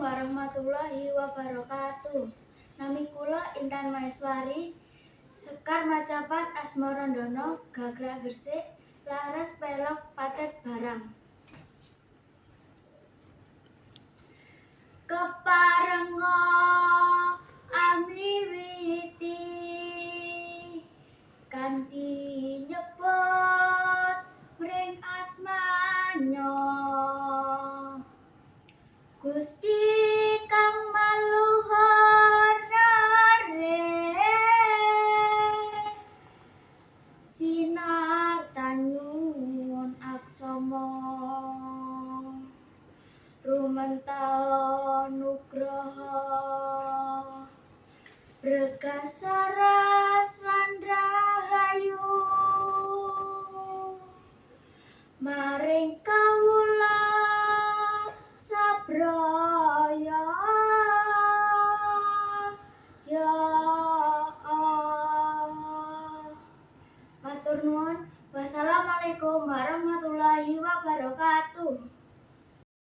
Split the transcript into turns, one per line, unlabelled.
warahmatullahi wabarakatuh. Nami kula Intan Maeswari, Sekar Macapat Asmarandono, Gagrak Gresik, Laras Pelok Patet Barang. Keparenga ami witi kanthi nyebut mring asmanya Gusti kang maluhur nare sinar tanyun aksama rumantau nugraha berkas saras lan rahayu maring kawula sabraya ya Allah. Matur nuwun. Wassalamualaikum warahmatullahi wabarakatuh.